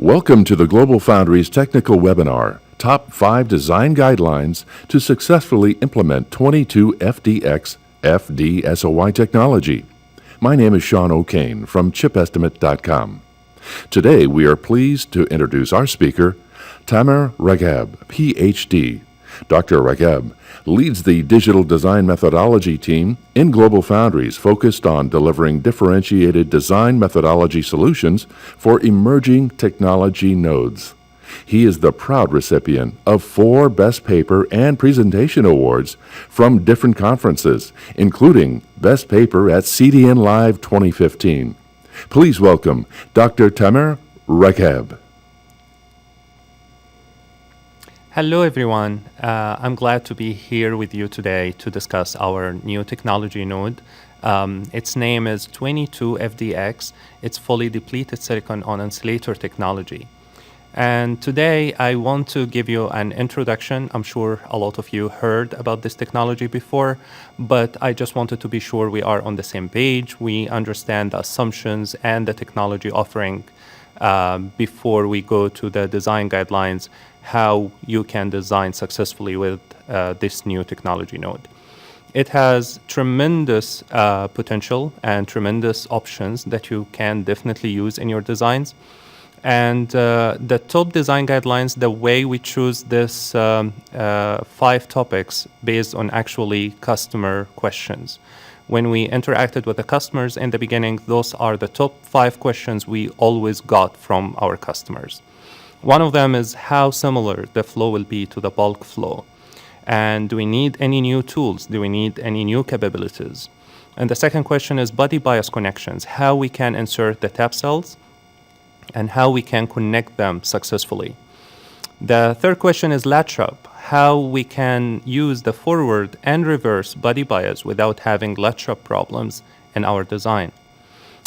Welcome to the GlobalFoundries technical webinar, Top 5 Design Guidelines to Successfully Implement 22FDX FD-SOI Technology. My name is Sean O'Kane from ChipEstimate.com. Today we are pleased to introduce our speaker, Tamer Ragheb, Ph.D. Dr. Ragheb leads the digital design methodology team in GlobalFoundries focused on delivering differentiated design methodology solutions for emerging technology nodes. He is the proud recipient of 4 Best Paper and Presentation Awards from different conferences, including Best Paper at CDN Live 2015. Please welcome Dr. Tamer Ragheb. Hello everyone, I'm glad to be here with you today to discuss our new technology node. Its name is 22FDX. It's fully depleted silicon on insulator technology. And today I want to give you an introduction. I'm sure a lot of you heard about this technology before, but I just wanted to be sure we are on the same page. We understand the assumptions and the technology offering before we go to the design guidelines, how you can design successfully with this new technology node. It has tremendous potential and tremendous options that you can definitely use in your designs. And the top design guidelines, the way we choose this 5 topics based on actually customer questions. When we interacted with the customers in the beginning, those are the top 5 questions we always got from our customers. One of them is how similar the flow will be to the bulk flow. And do we need any new tools? Do we need any new capabilities? And the second question is body bias connections, how we can insert the tap cells and how we can connect them successfully. The third question is latch up, how we can use the forward and reverse body bias without having latch up problems in our design.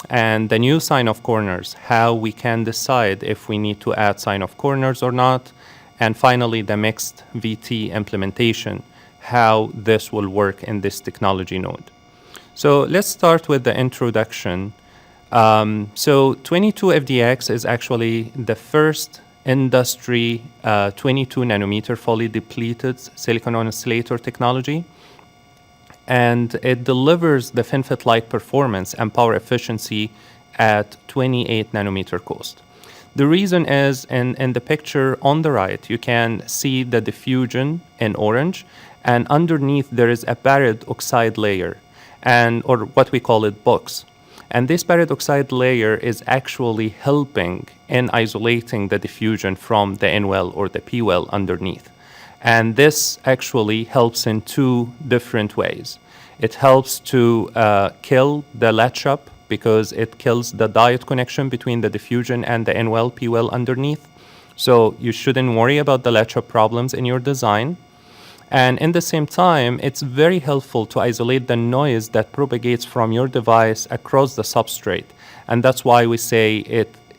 And the new sign-off corners, how we can decide if we need to add sign-off corners or not. And finally, the mixed VT implementation, how this will work in this technology node. So let's start with the introduction. So 22FDX is actually the first industry 22 nanometer fully depleted silicon on insulator technology. And it delivers the FinFET-like performance and power efficiency at 28 nanometer cost. The reason is in the picture on the right, you can see the diffusion in orange, and underneath there is a barred oxide layer, or what we call it box. And this barred oxide layer is actually helping in isolating the diffusion from the N-well or the P-well underneath. And this actually helps in 2 different ways. It helps to kill the latch up because it kills the diode connection between the diffusion and the N-well, P-well underneath. So you shouldn't worry about the latch up problems in your design. And in the same time, it's very helpful to isolate the noise that propagates from your device across the substrate. And that's why we say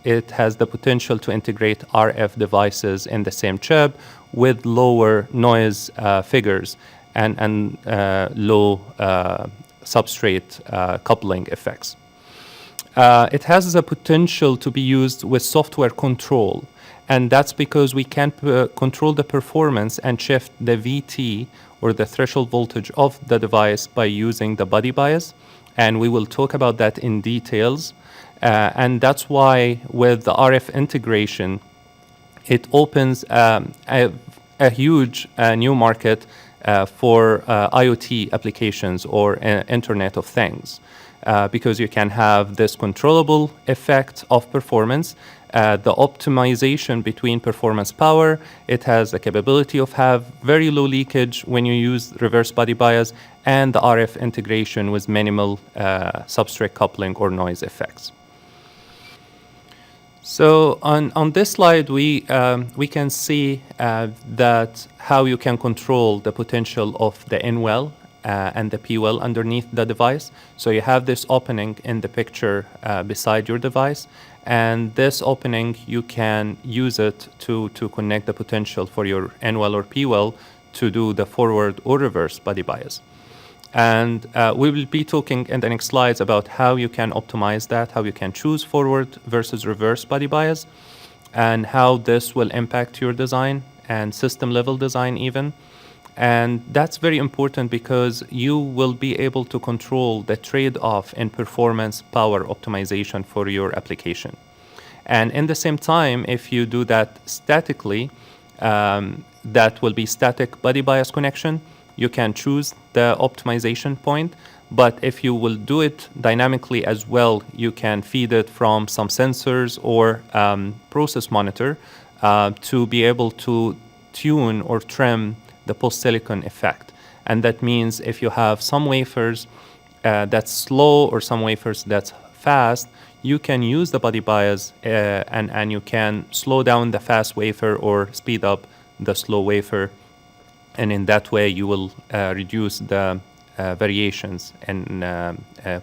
it has the potential to integrate RF devices in the same chip with lower noise figures and low substrate coupling effects. It has the potential to be used with software control, and that's because we can control the performance and shift the VT or the threshold voltage of the device by using the body bias, and we will talk about that in details. And that's why with the RF integration, it opens a huge new market for IoT applications or Internet of Things, because you can have this controllable effect of performance, the optimization between performance power. It has the capability of have very low leakage when you use reverse body bias, and the RF integration with minimal substrate coupling or noise effects. So on this slide, we can see that how you can control the potential of the N-well and the P-well underneath the device. So you have this opening in the picture beside your device, and this opening you can use it to connect the potential for your N-well or P-well to do the forward or reverse body bias. And we will be talking in the next slides about how you can optimize that, how you can choose forward versus reverse body bias. and how this will impact your design and system level design even. And that's very important because you will be able to control the trade-off in performance power optimization for your application. And in the same time, if you do that statically, that will be static body bias connection. You can choose the optimization point, but if you will do it dynamically as well, you can feed it from some sensors or process monitor to be able to tune or trim the post-silicon effect. And that means if you have some wafers that's slow or some wafers that's fast, you can use the body bias and you can slow down the fast wafer or speed up the slow wafer. And in that way, you will reduce the variations in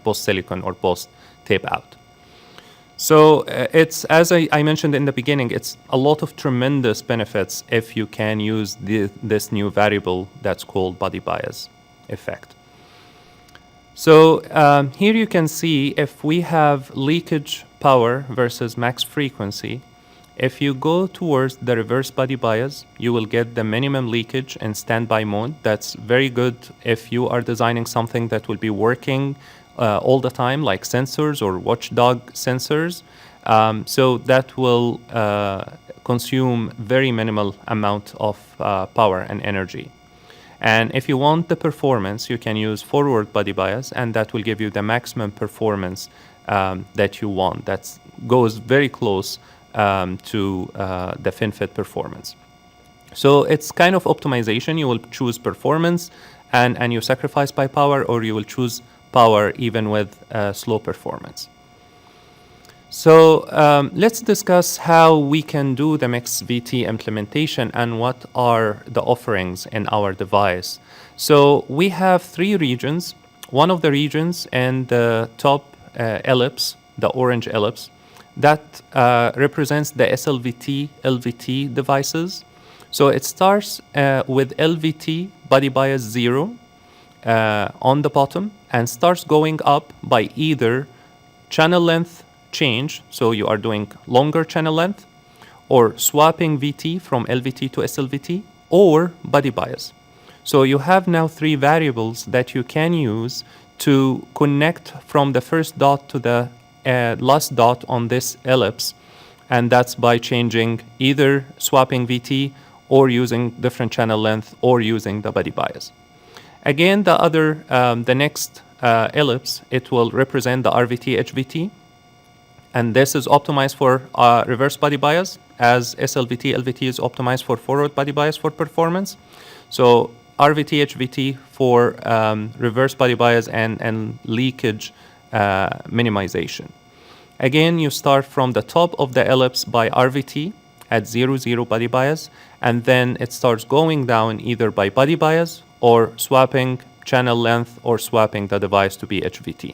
post-silicon or post-tape out. So it's, as I mentioned in the beginning, it's a lot of tremendous benefits if you can use this new variable that's called body bias effect. So here you can see if we have leakage power versus max frequency. If you go towards the reverse body bias, you will get the minimum leakage in standby mode. That's very good if you are designing something that will be working all the time, like sensors or watchdog sensors. So that will consume very minimal amount of power and energy. And if you want the performance, you can use forward body bias, and that will give you the maximum performance that you want. That goes very close to the FinFET performance. So it's kind of optimization. You will choose performance and you sacrifice by power, or you will choose power even with slow performance. So let's discuss how we can do the mixed VT implementation and what are the offerings in our device. So we have three regions. One of the regions in the top ellipse, the orange ellipse, that represents the SLVT, LVT devices. So it starts with LVT body bias 0 on the bottom and starts going up by either channel length change, so you are doing longer channel length, or swapping VT from LVT to SLVT, or body bias. So you have now three variables that you can use to connect from the first dot to the last dot on this ellipse, and that's by changing either swapping VT or using different channel length or using the body bias. Again, the next ellipse, it will represent the RVT HVT, and this is optimized for reverse body bias, as SLVT LVT is optimized for forward body bias for performance. So RVT HVT for reverse body bias and leakage minimization. Again, you start from the top of the ellipse by RVT at 0, body bias, and then it starts going down either by body bias or swapping channel length or swapping the device to be HVT.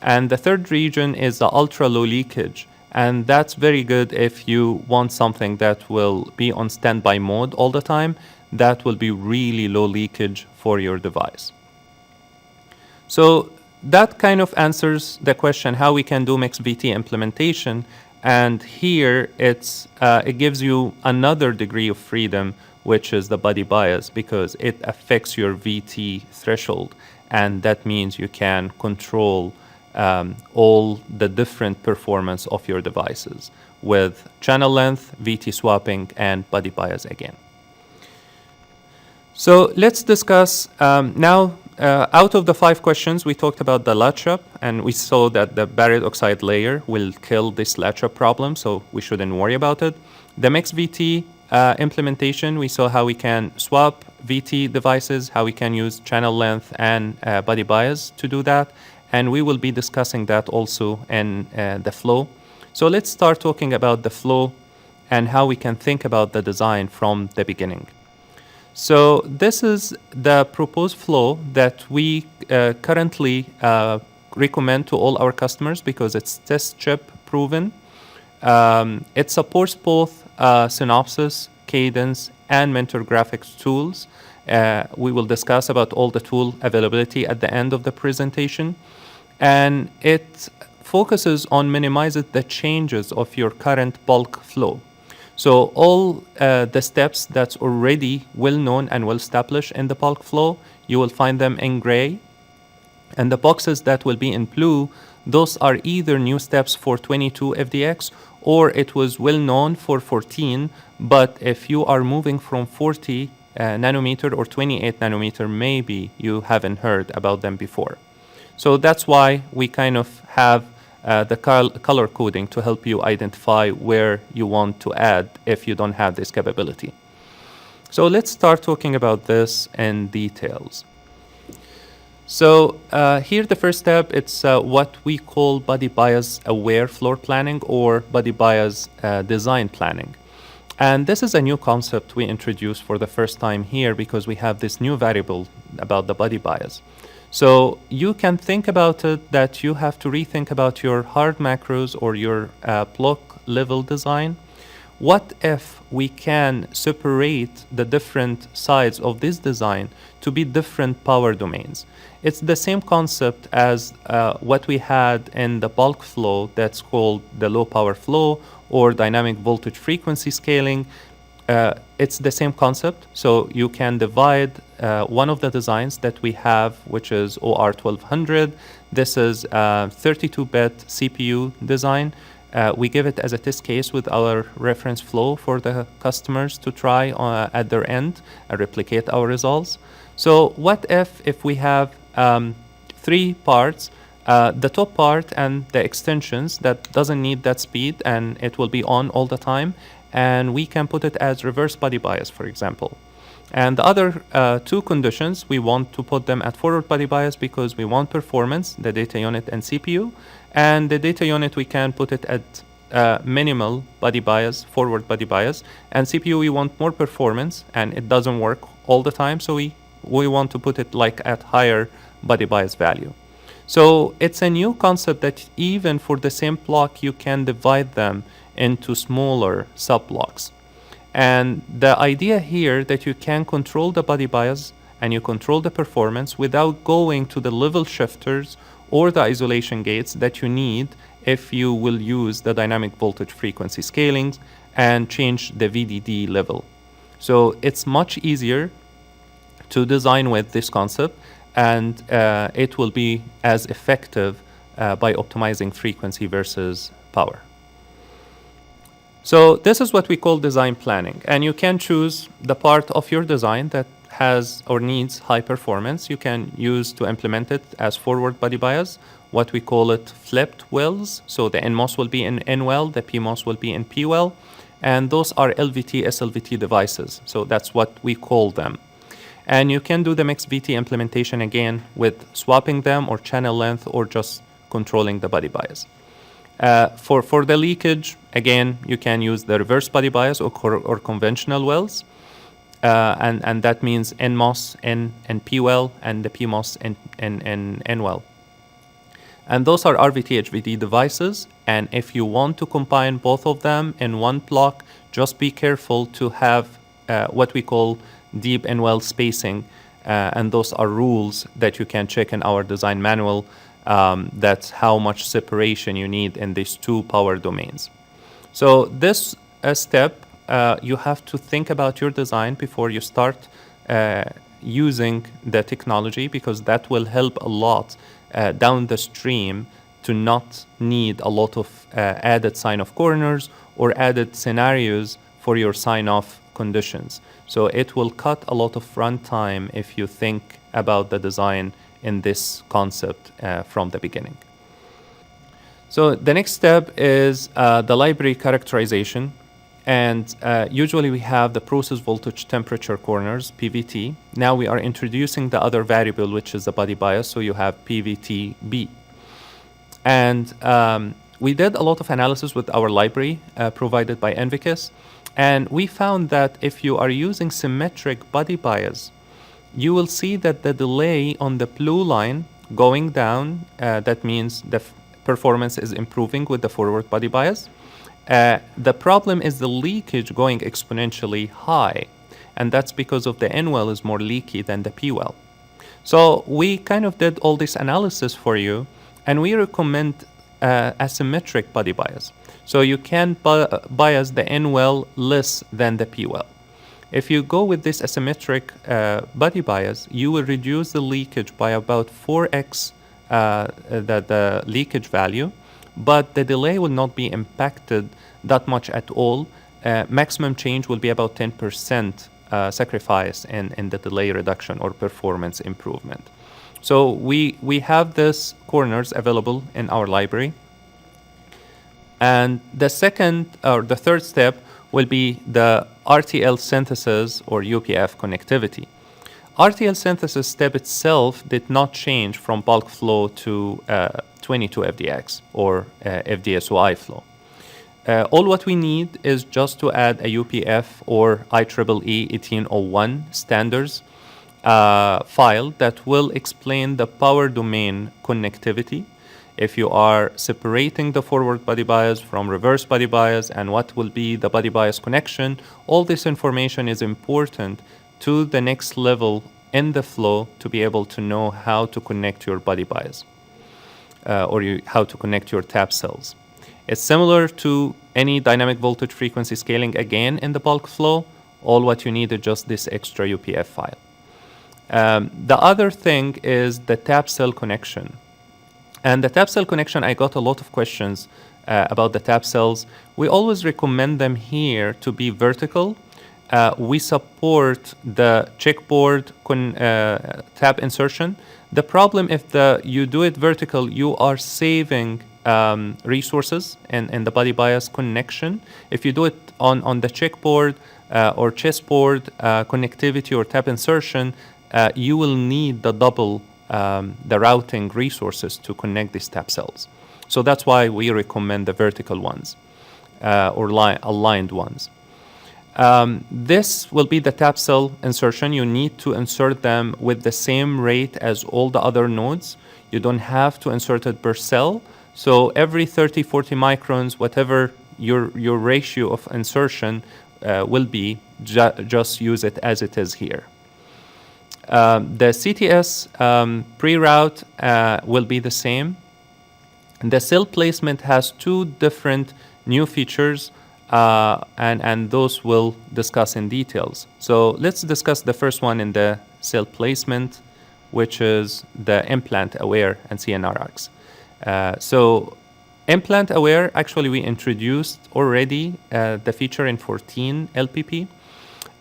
And the third region is the ultra low leakage, and that's very good if you want something that will be on standby mode all the time. That will be really low leakage for your device. So that kind of answers the question how we can do mixed VT implementation. And here it gives you another degree of freedom, which is the body bias, because it affects your VT threshold. And that means you can control all the different performance of your devices with channel length, VT swapping, and body bias again. So let's discuss now, out of the 5 questions, we talked about the latch-up, and we saw that the barium oxide layer will kill this latch-up problem, so we shouldn't worry about it. The mixed VT implementation, we saw how we can swap VT devices, how we can use channel length and body bias to do that, and we will be discussing that also in the flow. So let's start talking about the flow and how we can think about the design from the beginning. So this is the proposed flow that we currently recommend to all our customers because it's test chip proven. It supports both Synopsys, Cadence, and Mentor graphics tools. We will discuss about all the tool availability at the end of the presentation. And it focuses on minimizing the changes of your current bulk flow. So all the steps that's already well known and well established in the bulk flow, you will find them in gray. And the boxes that will be in blue, those are either new steps for 22FDX or it was well known for 14, but if you are moving from 40 nanometer or 28 nanometer, maybe you haven't heard about them before. So that's why we kind of have the color coding to help you identify where you want to add if you don't have this capability. So let's start talking about this in details. So here the first step, it's what we call body bias aware floor planning or body bias design planning. And this is a new concept we introduced for the first time here because we have this new variable about the body bias. So you can think about it that you have to rethink about your hard macros or your block level design. What if we can separate the different sides of this design to be different power domains? It's the same concept as what we had in the bulk flow that's called the low power flow or dynamic voltage frequency scaling. It's the same concept. So you can divide one of the designs that we have, which is OR1200. This is a 32-bit CPU design. We give it as a test case with our reference flow for the customers to try at their end and replicate our results. So what if we have three parts, the top part and the extensions that doesn't need that speed and it will be on all the time, and we can put it as reverse body bias, for example. And the other two conditions, we want to put them at forward body bias because we want performance, the data unit and CPU. And the data unit, we can put it at minimal body bias, forward body bias. And CPU, we want more performance, and it doesn't work all the time. So we want to put it like at higher body bias value. So it's a new concept that even for the same block, you can divide them into smaller sub-blocks. And the idea here that you can control the body bias and you control the performance without going to the level shifters or the isolation gates that you need if you will use the dynamic voltage frequency scalings and change the VDD level. So it's much easier to design with this concept, and it will be as effective by optimizing frequency versus power. So this is what we call design planning, and you can choose the part of your design that has or needs high performance. You can use to implement it as forward body bias, what we call it flipped wells. So the NMOS will be in N well, the PMOS will be in P well, and those are LVT, SLVT devices. So that's what we call them. And you can do the mixed VT implementation again with swapping them or channel length or just controlling the body bias. For the leakage, again, you can use the reverse body bias or conventional wells. And that means NMOS and P well and the PMOS and N well. And those are RVT HVD devices. And if you want to combine both of them in one block, just be careful to have what we call deep and well spacing. And those are rules that you can check in our design manual. That's how much separation you need in these two power domains. So this step, you have to think about your design before you start using the technology, because that will help a lot down the stream to not need a lot of added sign-off corners or added scenarios for your sign-off conditions. So it will cut a lot of runtime if you think about the design in this concept from the beginning. So the next step is the library characterization. And usually we have the process voltage temperature corners, PVT. Now we are introducing the other variable, which is the body bias. So you have PVT-B. And we did a lot of analysis with our library provided by Envicus. And we found that if you are using symmetric body bias, you will see that the delay on the blue line going down, that means the performance is improving with the forward body bias. The problem is the leakage going exponentially high, and that's because of the N well is more leaky than the P well. So we kind of did all this analysis for you, and we recommend asymmetric body bias. So you can bias the N well less than the P well. If you go with this asymmetric body bias, you will reduce the leakage by about 4x the leakage value, but the delay will not be impacted that much at all. Maximum change will be about 10% sacrifice in the delay reduction or performance improvement. So we have these corners available in our library. And the second or the third step will be the RTL synthesis or UPF connectivity. RTL synthesis step itself did not change from bulk flow to 22FDX or FD-SOI flow. All what we need is just to add a UPF or IEEE 1801 standards file that will explain the power domain connectivity. If you are separating the forward body bias from reverse body bias and what will be the body bias connection, all this information is important to the next level in the flow to be able to know how to connect your body bias or how to connect your tap cells. It's similar to any dynamic voltage frequency scaling again in the bulk flow. All what you need is just this extra UPF file. The other thing is the tap cell connection. And the tap cell connection, I got a lot of questions about the tap cells. We always recommend them here to be vertical. We support the checkboard tap insertion. The problem if you do it vertical, you are saving resources in the body bias connection. If you do it on the checkboard or chessboard connectivity or tap insertion, you will need the double the routing resources to connect these tap cells. So that's why we recommend the vertical ones or aligned ones. This will be the tap cell insertion. You need to insert them with the same rate as all the other nodes. You don't have to insert it per cell. So every 30, 40 microns, whatever your ratio of insertion will be, just use it as it is here. The CTS pre-route will be the same. The cell placement has two different new features, and those we'll discuss in details. So let's discuss the first one in the cell placement, which is the implant aware and CNRX. So implant aware, actually we introduced already the feature in 14 LPP.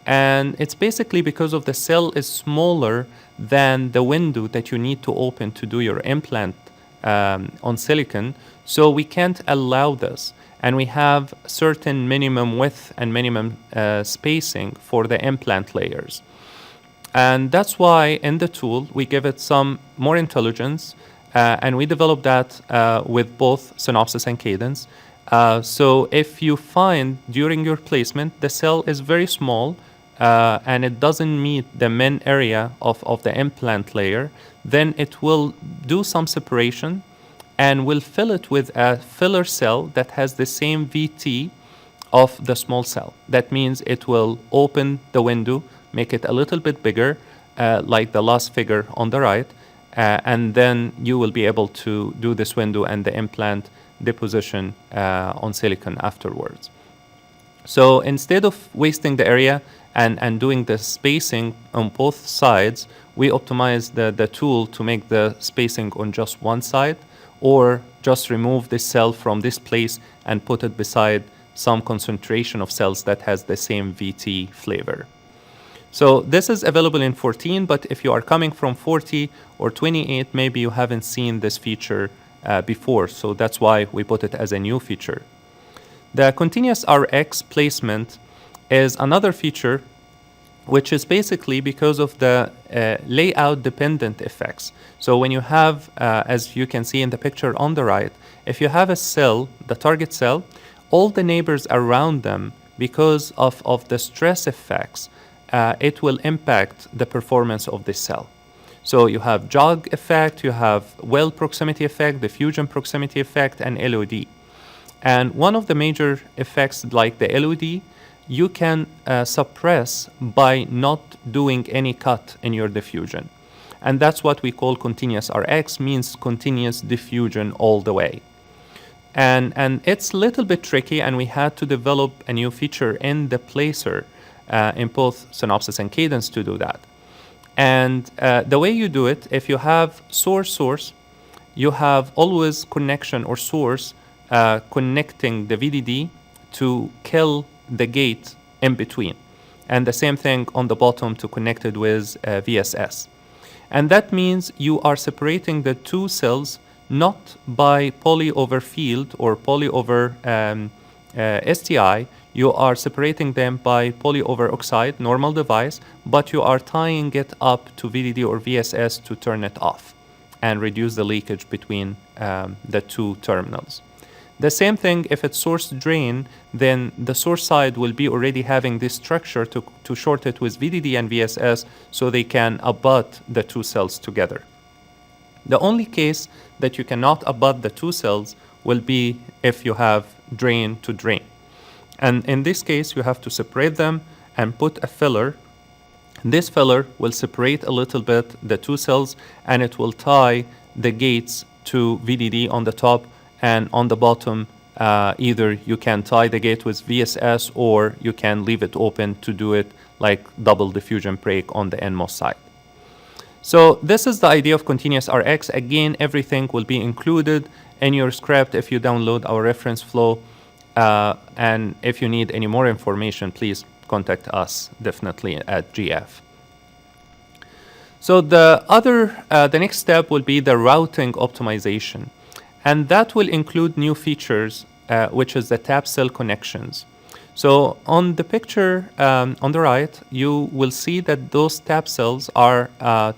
And it's basically because of the cell is smaller than the window that you need to open to do your implant on silicon. So we can't allow this. And we have certain minimum width and minimum spacing for the implant layers. And that's why in the tool, we give it some more intelligence. And we developed that with both Synopsys and Cadence. So if you find during your placement, the cell is very small, and it doesn't meet the min area of the implant layer, then it will do some separation and will fill it with a filler cell that has the same VT of the small cell. That means it will open the window, make it a little bit bigger, like the last figure on the right, and then you will be able to do this window and the implant deposition on silicon afterwards. So instead of wasting the area and doing the spacing on both sides, we optimize the tool to make the spacing on just one side, or just remove the cell from this place and put it beside some concentration of cells that has the same VT flavor. So this is available in 14, but if you are coming from 40 or 28, maybe you haven't seen this feature before, so that's why we put it as a new feature. The continuous RX placement is another feature which is basically because of the layout dependent effects. So when you have, as you can see in the picture on the right, if you have a cell, the target cell, all the neighbors around them, because of the stress effects, it will impact the performance of this cell. So you have jog effect, you have well proximity effect, diffusion proximity effect, and LOD. And one of the major effects, like the LOD, you can suppress by not doing any cut in your diffusion. And that's what we call continuous RX, means continuous diffusion all the way. And it's a little bit tricky, and we had to develop a new feature in the placer in both Synopsys and Cadence to do that. And the way you do it, if you have source, you have always connection or source connecting the VDD to kill the gate in between. And the same thing on the bottom to connect it with VSS. And that means you are separating the two cells not by poly over field or poly over STI. You are separating them by poly over oxide, normal device, but you are tying it up to VDD or VSS to turn it off and reduce the leakage between the two terminals. The same thing if it's source drain, then the source side will be already having this structure to short it with VDD and VSS so they can abut the two cells together. The only case that you cannot abut the two cells will be if you have drain to drain. And in this case, you have to separate them and put a filler. This filler will separate a little bit the two cells, and it will tie the gates to VDD on the top, and on the bottom, either you can tie the gate with VSS or you can leave it open to do it like double diffusion break on the NMOS side. So this is the idea of continuous RX. Again, everything will be included in your script if you download our reference flow. And if you need any more information, please contact us definitely at GF. So the next step will be the routing optimization. And that will include new features, which is the tap cell connections. So on the picture on the right, you will see that those tap cells are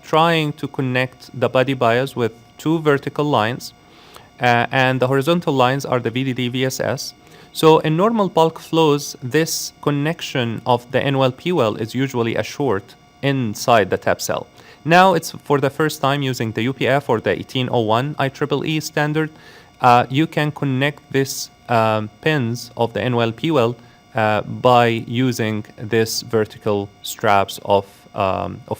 trying to connect the body bias with two vertical lines, and the horizontal lines are the VDD VSS. So in normal bulk flows, this connection of the N-well P-well is usually a short inside the tap cell. Now it's for the first time using the UPF or the 1801 IEEE standard, you can connect this pins of the N-well P-well by using this vertical straps of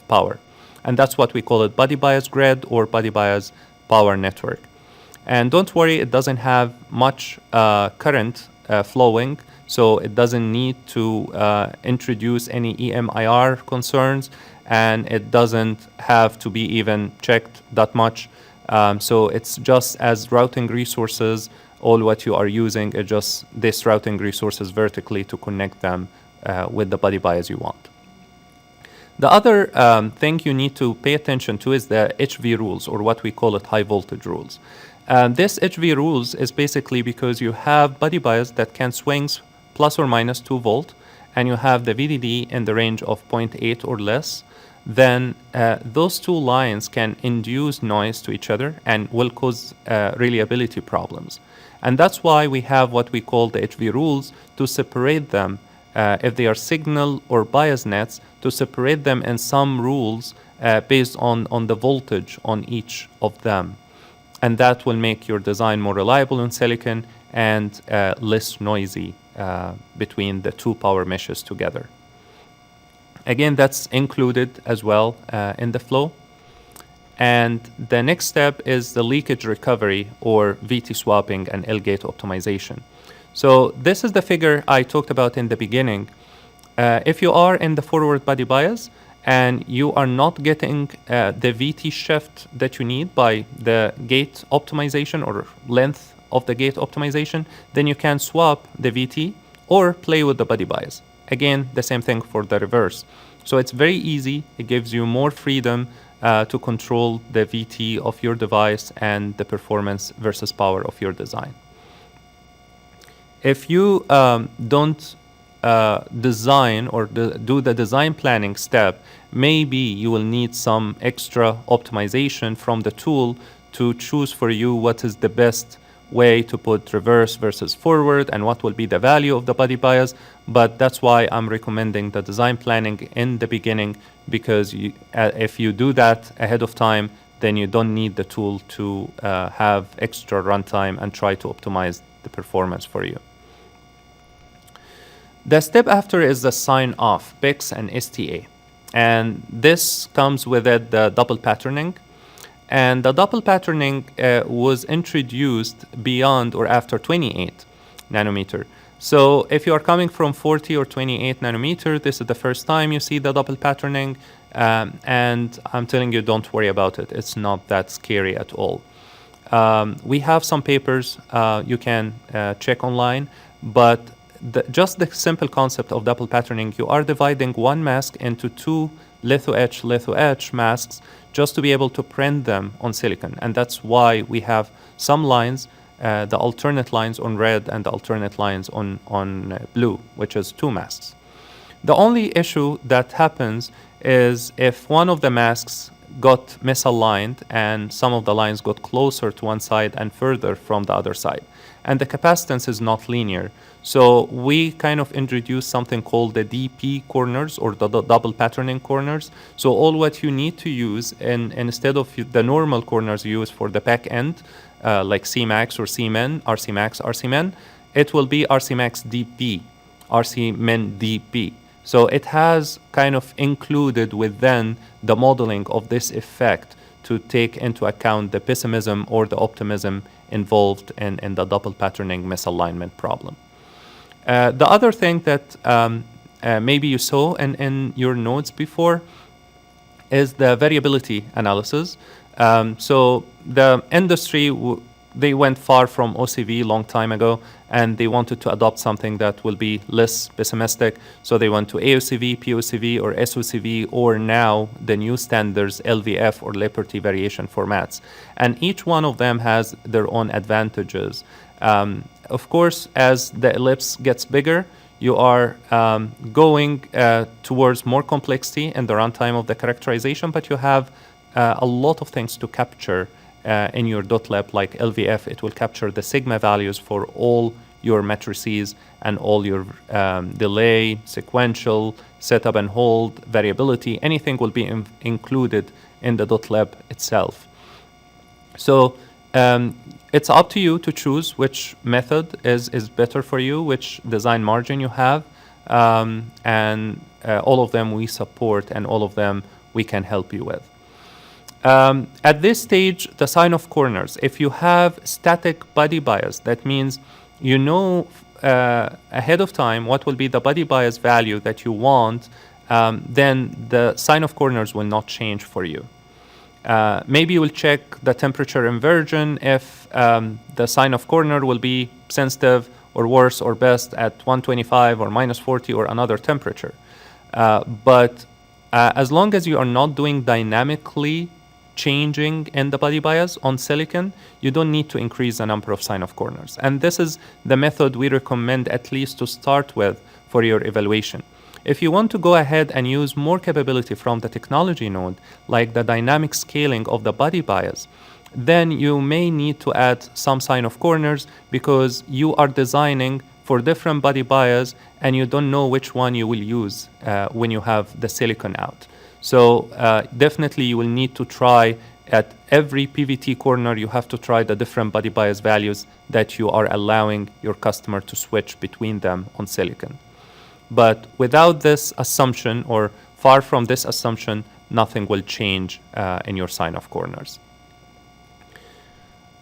power. And that's what we call it, body bias grid or body bias power network. And don't worry, it doesn't have much current flowing, so it doesn't need to introduce any EMIR concerns, and it doesn't have to be even checked that much. So it's just as routing resources, all what you are using is just this routing resources vertically to connect them with the body bias you want. The other thing you need to pay attention to is the HV rules, or what we call it high voltage rules. This HV rules is basically because you have body bias that can swing plus or minus 2 volt, and you have the VDD in the range of 0.8 or less, then those two lines can induce noise to each other and will cause reliability problems. And that's why we have what we call the HV rules to separate them, if they are signal or bias nets, to separate them in some rules based on the voltage on each of them. And that will make your design more reliable in silicon and less noisy between the two power meshes together. Again, that's included as well in the flow. And the next step is the leakage recovery, or VT swapping and L-gate optimization. So this is the figure I talked about in the beginning. If you are in the forward body bias and you are not getting the VT shift that you need by the gate optimization or length of the gate optimization, then you can swap the VT or play with the body bias. Again, the same thing for the reverse. So it's very easy. It gives you more freedom to control the VT of your device and the performance versus power of your design. If you don't design or do the design planning step, maybe you will need some extra optimization from the tool to choose for you what is the best way to put reverse versus forward and what will be the value of the body bias. But that's why I'm recommending the design planning in the beginning, because if you do that ahead of time, then you don't need the tool to have extra runtime and try to optimize the performance for you. The step after is the sign off, PICs and STA. And this comes with it, the double patterning. And the double patterning was introduced beyond or after 28 nanometer. So if you are coming from 40 or 28 nanometer, this is the first time you see the double patterning. And I'm telling you, don't worry about it. It's not that scary at all. We have some papers you can check online, but just the simple concept of double patterning, you are dividing one mask into two litho-etch masks just to be able to print them on silicon. And that's why we have some lines, the alternate lines on red and the alternate lines on blue, which is two masks. The only issue that happens is if one of the masks got misaligned and some of the lines got closer to one side and further from the other side. And the capacitance is not linear. So we kind of introduced something called the DP corners, or the double patterning corners. So all what you need to use, instead of the normal corners you use for the back end, like CMAX or CMIN, RCMAX, RCMIN, it will be RCMAX DP, RCMIN DP. So it has kind of included within the modeling of this effect to take into account the pessimism or the optimism involved in the double patterning misalignment problem. The other thing that maybe you saw in your notes before is the variability analysis. So the industry, they went far from OCV long time ago, and they wanted to adopt something that will be less pessimistic. So they went to AOCV, POCV, or SOCV, or now the new standards, LVF or Liberty Variation formats. And each one of them has their own advantages. Of course, as the ellipse gets bigger, you are going towards more complexity in the runtime of the characterization, but you have a lot of things to capture in your dot lab. Like LVF, it will capture the sigma values for all your matrices and all your delay, sequential, setup and hold, variability. Anything will be included in the dot lab itself. So it's up to you to choose which method is better for you, which design margin you have, and all of them we support, and all of them we can help you with. At this stage, the sign of corners. If you have static body bias, that means you know ahead of time what will be the body bias value that you want, then the sign of corners will not change for you. Maybe you will check the temperature inversion if the sign of corner will be sensitive or worse or best at 125 or minus 40 or another temperature. But as long as you are not doing dynamically changing in the body bias on silicon, you don't need to increase the number of sign of corners. And this is the method we recommend at least to start with for your evaluation. If you want to go ahead and use more capability from the technology node, like the dynamic scaling of the body bias, then you may need to add some sign of corners because you are designing for different body bias and you don't know which one you will use when you have the silicon out. So definitely you will need to try at every PVT corner, you have to try the different body bias values that you are allowing your customer to switch between them on silicon. But without this assumption, or far from this assumption, nothing will change in your sign of corners.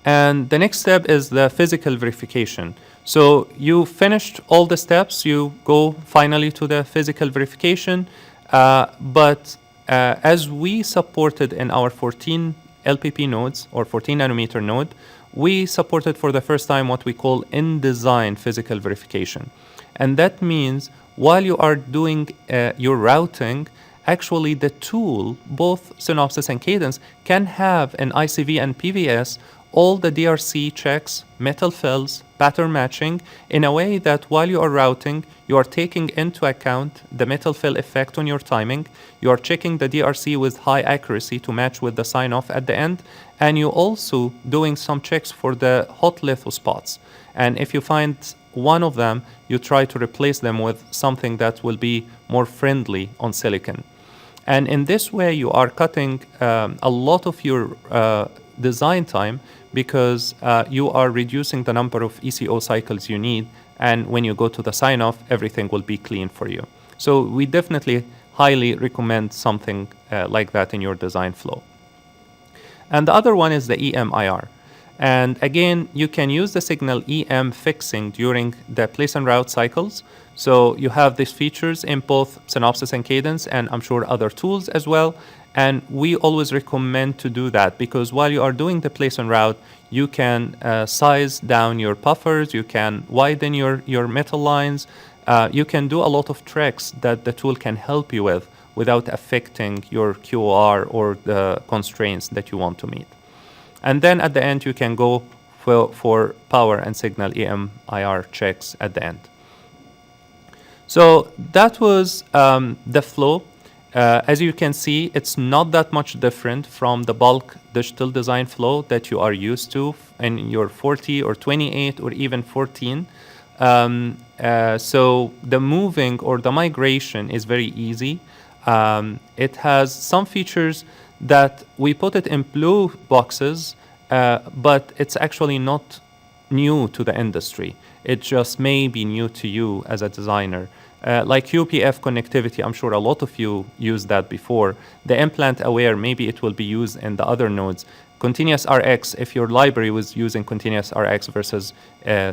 And the next step is the physical verification. So you finished all the steps, you go finally to the physical verification, but as we supported in our 14 LPP nodes or 14 nanometer node, we supported for the first time what we call in-design physical verification. And that means while you are doing your routing, actually the tool, both Synopsys and Cadence, can have in ICV and PVS all the DRC checks, metal fills, pattern matching, in a way that while you are routing, you are taking into account the metal fill effect on your timing, you are checking the DRC with high accuracy to match with the sign-off at the end, and you also doing some checks for the hot litho spots. And if you find one of them, you try to replace them with something that will be more friendly on silicon. And in this way, you are cutting a lot of your design time because you are reducing the number of ECO cycles you need. And when you go to the sign-off, everything will be clean for you. So we definitely highly recommend something like that in your design flow. And the other one is the EM-IR. And again, you can use the signal EM fixing during the place and route cycles. So you have these features in both Synopsys and Cadence, and I'm sure other tools as well. And we always recommend to do that because while you are doing the place and route, you can size down your buffers, you can widen your metal lines, you can do a lot of tricks that the tool can help you with without affecting your QOR or the constraints that you want to meet. And then at the end, you can go for power and signal EM-IR checks at the end. So that was the flow. As you can see, it's not that much different from the bulk digital design flow that you are used to in your 40 or 28 or even 14. So the moving or the migration is very easy. It has some features that we put it in blue boxes, but it's actually not new to the industry. It just may be new to you as a designer. Like UPF connectivity, I'm sure a lot of you used that before. The implant aware, maybe it will be used in the other nodes. Continuous RX, if your library was using continuous RX versus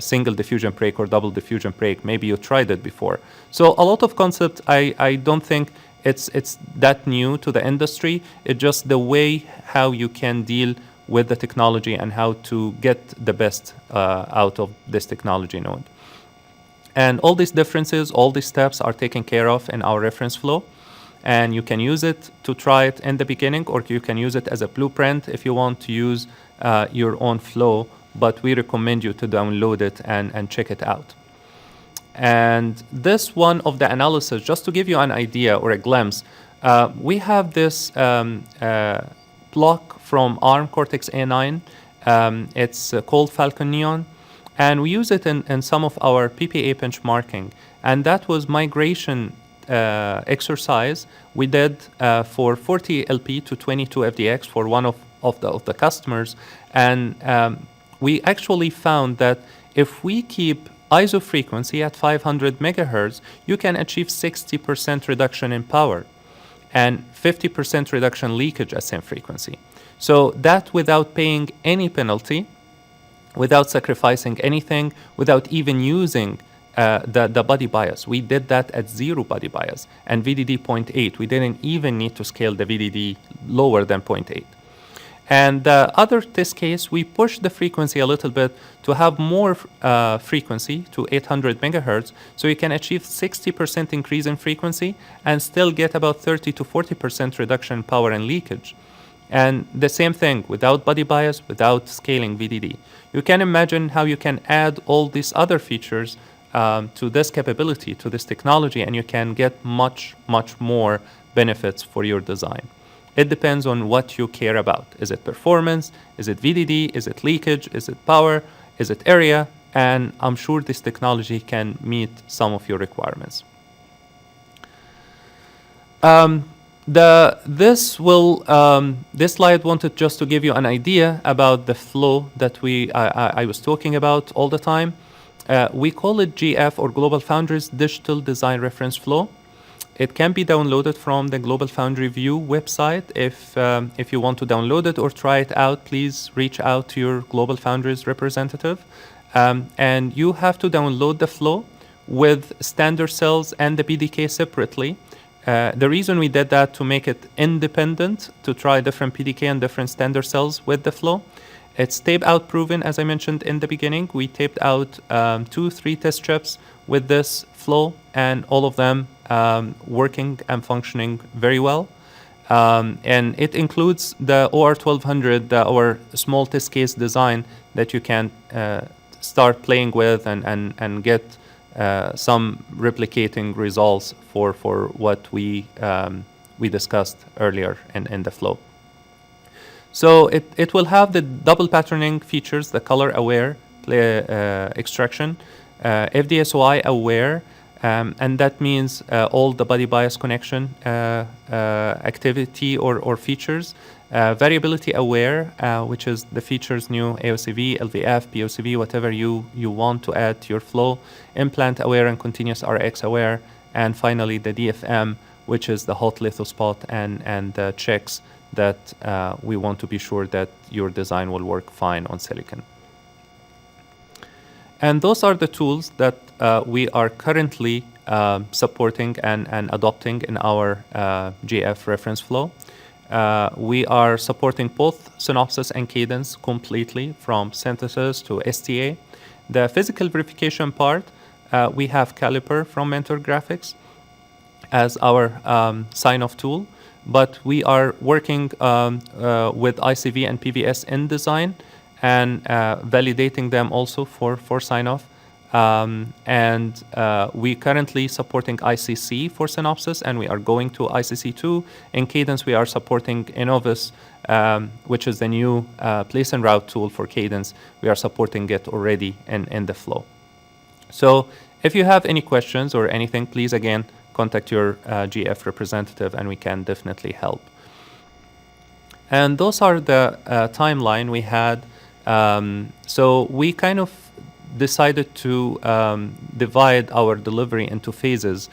single diffusion break or double diffusion break, maybe you tried it before. So a lot of concepts, I don't think it's that new to the industry. It's just the way how you can deal with the technology and how to get the best out of this technology node. And all these differences, all these steps are taken care of in our reference flow. And you can use it to try it in the beginning, or you can use it as a blueprint if you want to use your own flow. But we recommend you to download it and check it out. And this one of the analysis, just to give you an idea or a glimpse, we have this block from ARM Cortex-A9. It's called Falcon Neon. And we use it in some of our PPA benchmarking. And that was migration exercise we did for 40 LP to 22 FDX for one of the customers. And we actually found that if we keep ISO frequency at 500 megahertz, you can achieve 60% reduction in power and 50% reduction leakage at same frequency. So that without paying any penalty, without sacrificing anything, without even using the body bias. We did that at 0 body bias and VDD 0.8. We didn't even need to scale the VDD lower than 0.8. And the other test case, we pushed the frequency a little bit to have more frequency to 800 megahertz, so you can achieve 60% increase in frequency and still get about 30 to 40% reduction in power and leakage. And the same thing, without body bias, without scaling VDD. You can imagine how you can add all these other features to this capability, to this technology, and you can get much, much more benefits for your design. It depends on what you care about. Is it performance? Is it VDD? Is it leakage? Is it power? Is it area? And I'm sure this technology can meet some of your requirements. This slide wanted just to give you an idea about the flow that I was talking about all the time. We call it GF, or GlobalFoundries Digital Design Reference Flow. It can be downloaded from the GlobalFoundry View website. If you want to download it or try it out, please reach out to your GlobalFoundries representative. And you have to download the flow with standard cells and the PDK separately. The reason we did that to make it independent, to try different PDK and different standard cells with the flow. It's tape-out proven, as I mentioned in the beginning. We taped out 2-3 test chips with this flow, and all of them working and functioning very well. And it includes the OR1200, our small test case design that you can start playing with and get some replicating results for what we discussed earlier in the flow. So it will have the double patterning features, the color aware extraction, FD-SOI aware, and that means all the body bias connection activity or features. Variability aware, which is the features new AOCV, LVF, POCV, whatever you want to add to your flow. Implant aware and continuous RX aware. And finally, the DFM, which is the hot litho spot and the checks that we want to be sure that your design will work fine on silicon. And those are the tools that we are currently supporting and adopting in our GF reference flow. We are supporting both Synopsys and Cadence completely, from synthesis to STA. The physical verification part, we have Caliper from Mentor Graphics as our sign-off tool, but we are working with ICV and PVS in design and validating them also for sign-off. We currently supporting ICC for Synopsys, and we are going to ICC2. In Cadence, we are supporting Innovis, which is the new place and route tool for Cadence. We are supporting it already in the flow. So if you have any questions or anything, please, again, contact your GF representative, and we can definitely help. And those are the timeline we had. So we kind of decided to divide our delivery into phases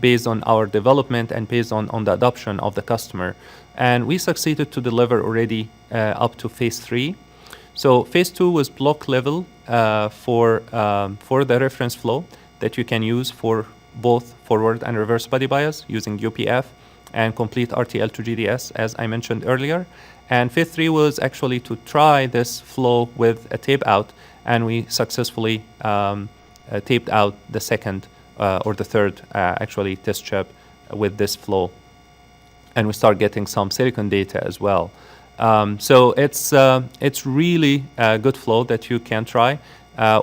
based on our development and based on the adoption of the customer. And we succeeded to deliver already up to phase 3. So phase 2 was block level for the reference flow that you can use for both forward and reverse body bias using UPF and complete RTL to GDS, as I mentioned earlier. And phase 3 was actually to try this flow with a tape out, and we successfully taped out the second or the third actually test chip with this flow, and we start getting some silicon data as well. So it's really a good flow that you can try.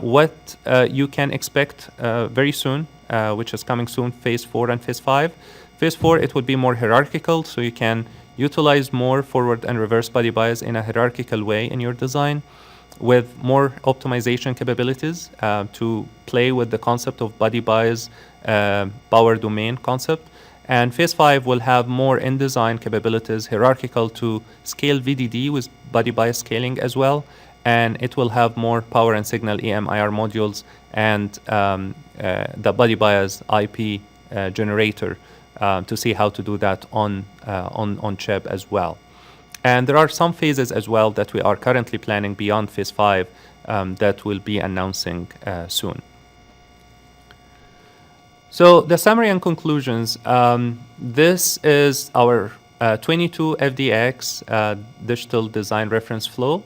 What you can expect very soon, which is coming soon, phase 4 and phase 5. Phase 4, it would be more hierarchical, so you can utilize more forward and reverse body bias in a hierarchical way in your design, with more optimization capabilities to play with the concept of body bias power domain concept. And phase 5 will have more in-design capabilities, hierarchical to scale VDD with body bias scaling as well. And it will have more power and signal EM/IR modules and the body bias IP generator to see how to do that on chip as well. And there are some phases as well that we are currently planning beyond phase 5 that we'll be announcing soon. So the summary and conclusions. This is our 22FDX digital design reference flow.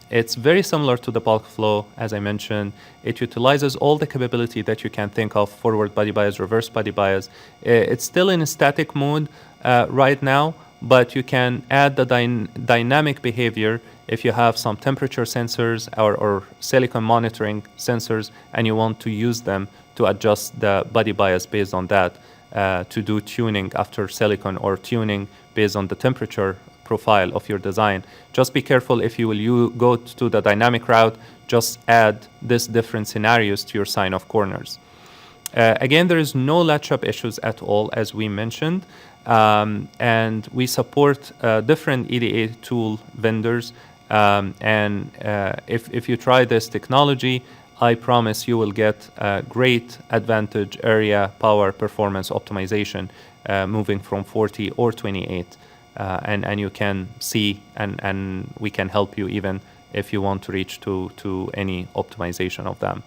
It's very similar to the bulk flow, as I mentioned. It utilizes all the capability that you can think of: forward body bias, reverse body bias. It's still in a static mode right now, but you can add the dynamic behavior if you have some temperature sensors or silicon monitoring sensors and you want to use them to adjust the body bias based on that, to do tuning after silicon or tuning based on the temperature profile of your design. Just be careful if you will go to the dynamic route, just add these different scenarios to your sign-off corners. Again, there is no latch-up issues at all, as we mentioned, and we support different EDA tool vendors, and if you try this technology, I promise you will get a great advantage area, power, performance optimization moving from 40 or 28. And you can see, and we can help you even if you want to reach to any optimization of them.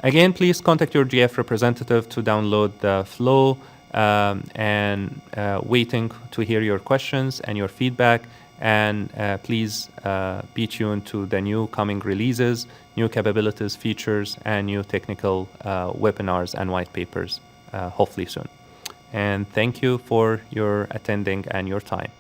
Again, please contact your GF representative to download the flow, and waiting to hear your questions and your feedback. And please be tuned to the new coming releases, new capabilities, features, and new technical webinars and white papers, hopefully soon. And thank you for your attending and your time.